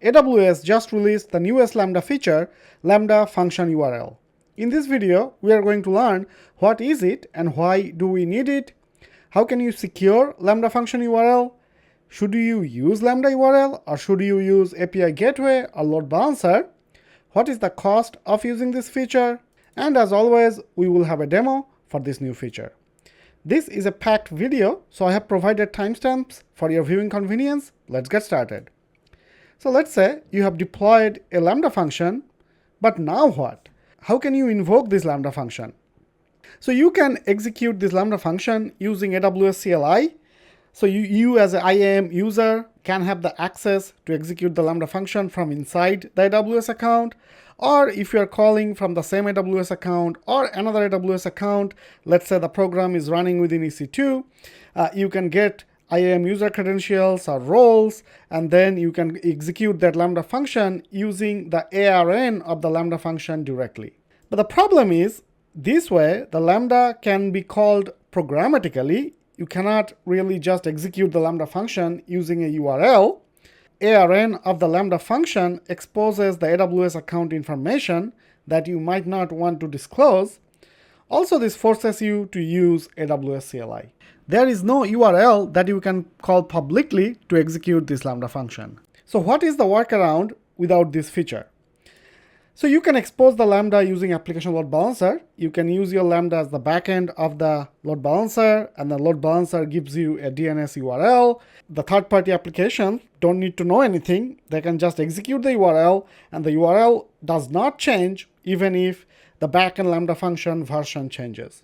AWS just released the newest Lambda feature, Lambda Function URL. In this video, we are going to learn what is it and why do we need it, how can you secure Lambda Function URL, should you use Lambda URL or should you use API Gateway or Load Balancer, what is the cost of using this feature, and as always, we will have a demo for this new feature. This is a packed video, so I have provided timestamps for your viewing convenience. Let's get started. So let's say you have deployed a Lambda function, but now what? How can you invoke this Lambda function? So you can execute this Lambda function using AWS CLI. So you as an IAM user can have the access to execute the Lambda function from inside the AWS account, or if you are calling from the same AWS account or another AWS account, let's say the program is running within EC2, you can get IAM user credentials or roles, and then you can execute that Lambda function using the ARN of the Lambda function directly. But the problem is, this way the Lambda can be called programmatically. You cannot really just execute the Lambda function using a URL. ARN of the Lambda function exposes the AWS account information that you might not want to disclose. Also, this forces you to use AWS CLI. There is no URL that you can call publicly to execute this Lambda function. So what is the workaround without this feature? So you can expose the Lambda using application load balancer. You can use your Lambda as the backend of the load balancer, and the load balancer gives you a DNS URL. The third-party applications don't need to know anything. They can just execute the URL, and the URL does not change even if the backend Lambda function version changes.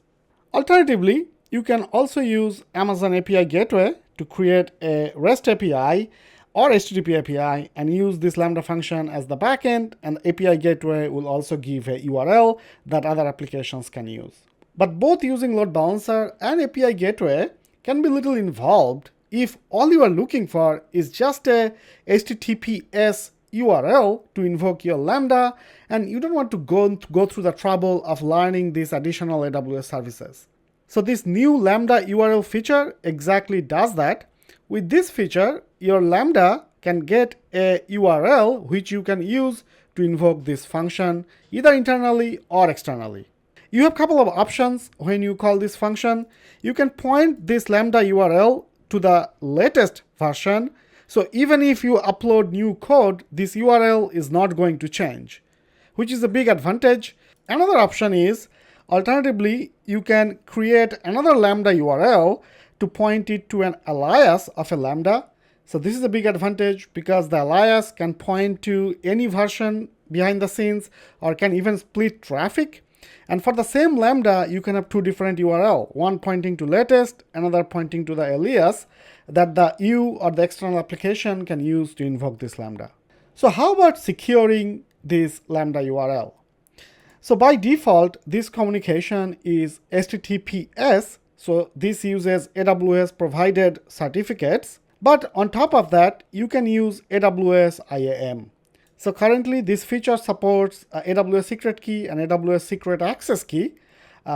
Alternatively, you can also use Amazon API Gateway to create a REST API or HTTP API and use this Lambda function as the backend, and the API Gateway will also give a URL that other applications can use. But both using Load Balancer and API Gateway can be a little involved if all you are looking for is just a HTTPS URL to invoke your Lambda, and you don't want to go through the trouble of learning these additional AWS services. So this new Lambda URL feature exactly does that. With this feature, your Lambda can get a URL which you can use to invoke this function either internally or externally. You have a couple of options when you call this function. You can point this Lambda URL to the latest version. So even if you upload new code, this URL is not going to change, which is a big advantage. Another option is, alternatively, you can create another Lambda URL to point it to an alias of a Lambda. So this is a big advantage because the alias can point to any version behind the scenes or can even split traffic. And for the same Lambda, you can have two different URL, one pointing to latest, another pointing to the alias that the you or the external application can use to invoke this Lambda. So how about securing this Lambda URL? So by default, this communication is HTTPS. So this uses AWS provided certificates, but on top of that, you can use AWS IAM. So currently this feature supports AWS secret key and AWS secret access key.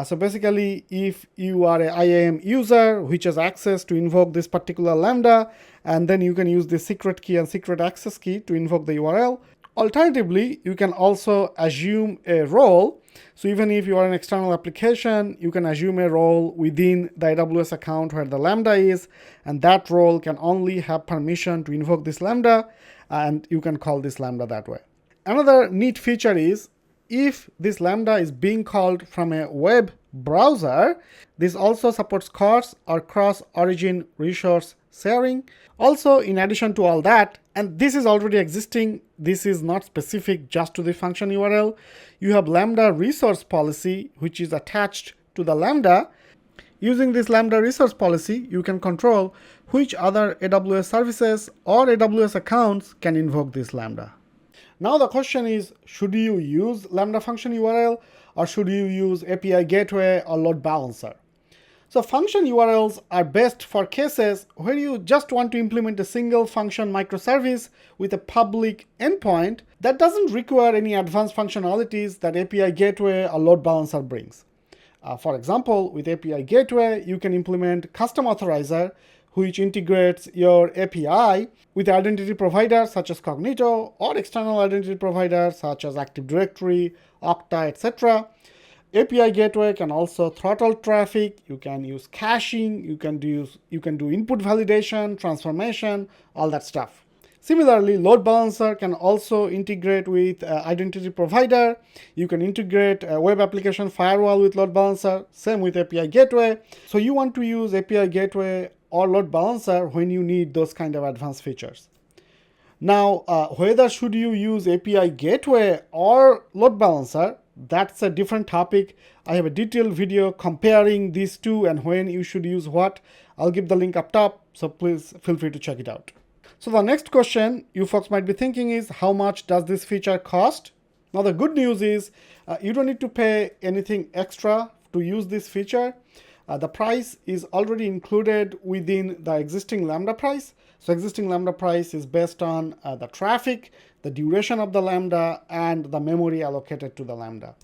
So basically, if you are an IAM user which has access to invoke this particular Lambda, and then you can use the secret key and secret access key to invoke the URL. Alternatively, you can also assume a role. So even if you are an external application, you can assume a role within the AWS account where the Lambda is, and that role can only have permission to invoke this Lambda, and you can call this Lambda that way. Another neat feature is, if this Lambda is being called from a web browser, this also supports CORS or cross-origin resource sharing. Also, in addition to all that, and this is already existing, this is not specific just to the function URL, you have Lambda resource policy, which is attached to the Lambda. Using this Lambda resource policy, you can control which other AWS services or AWS accounts can invoke this Lambda. Now the question is, should you use Lambda function URL or should you use API Gateway or Load Balancer? So function URLs are best for cases where you just want to implement a single function microservice with a public endpoint that doesn't require any advanced functionalities that API Gateway or Load Balancer brings. For example, with API Gateway, you can implement custom authorizer, which integrates your API with identity providers such as Cognito or external identity providers such as Active Directory, Okta, etc. API gateway can also throttle traffic. You can use caching. You can do input validation, transformation, all that stuff. Similarly, load balancer can also integrate with identity provider. You can integrate a web application firewall with load balancer. Same with API gateway. So you want to use API gateway or load balancer when you need those kind of advanced features. Now, whether should you use API gateway or load balancer, that's a different topic. I have a detailed video comparing these two and when you should use what. I'll give the link up top, so please feel free to check it out. So the next question you folks might be thinking is, how much does this feature cost? Now the good news is you don't need to pay anything extra to use this feature. The price is already included within the existing Lambda price. So existing Lambda price is based on the traffic, the duration of the Lambda, and the memory allocated to the Lambda.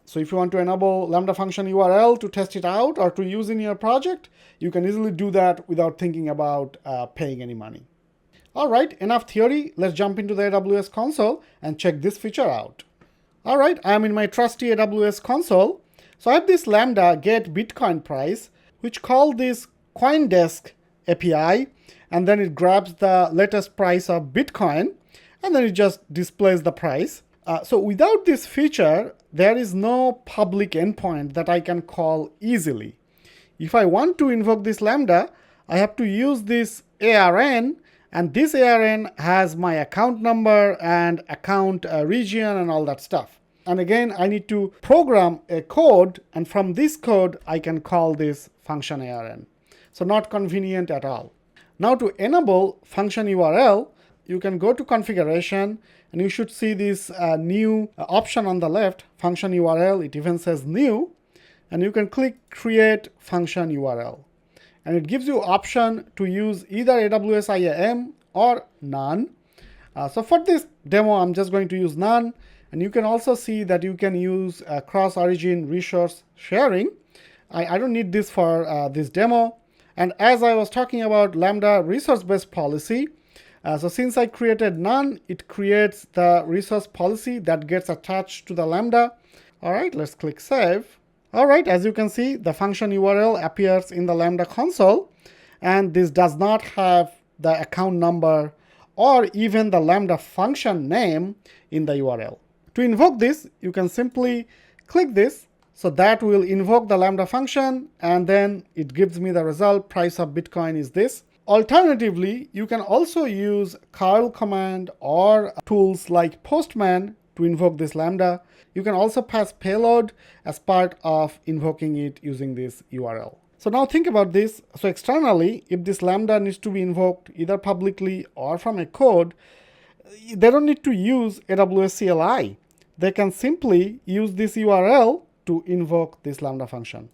So if you want to enable Lambda Function URL to test it out or to use in your project, you can easily do that without thinking about paying any money. All right, enough theory. Let's jump into the AWS console and check this feature out. All right, I am in my trusty AWS console. So I have this Lambda get Bitcoin price, which call this CoinDesk API, and then it grabs the latest price of Bitcoin, and then it just displays the price. So without this feature, there is no public endpoint that I can call easily. If I want to invoke this Lambda, I have to use this ARN, and this ARN has my account number and account region and all that stuff. And again, I need to program a code, and from this code, I can call this function ARN. So not convenient at all. Now to enable function URL, you can go to configuration, and you should see this new option on the left, function URL. It even says new, and you can click create function URL. And it gives you option to use either AWS IAM or none. So for this demo, I'm just going to use none. And you can also see that you can use cross-origin resource sharing. I don't need this for this demo. And as I was talking about Lambda resource-based policy, so since I created none, it creates the resource policy that gets attached to the Lambda. All right, let's click save. All right, as you can see, the function URL appears in the Lambda console, and this does not have the account number or even the Lambda function name in the URL. To invoke this, you can simply click this. So that will invoke the Lambda function, and then it gives me the result, price of Bitcoin is this. Alternatively, you can also use curl command or tools like Postman to invoke this Lambda. You can also pass payload as part of invoking it using this URL. So now think about this. So externally, if this Lambda needs to be invoked either publicly or from a code, they don't need to use AWS CLI. They can simply use this URL to invoke this Lambda function.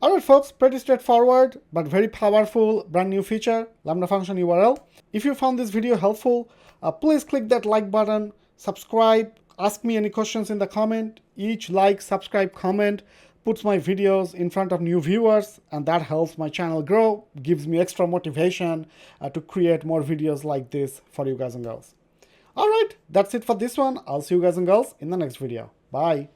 All right, folks, pretty straightforward, but very powerful brand new feature, Lambda Function URL. If you found this video helpful, please click that like button, subscribe, ask me any questions in the comment. Each like, subscribe, comment puts my videos in front of new viewers, and that helps my channel grow, gives me extra motivation to create more videos like this for you guys and girls. All right, that's it for this one. I'll see you guys and girls in the next video. Bye.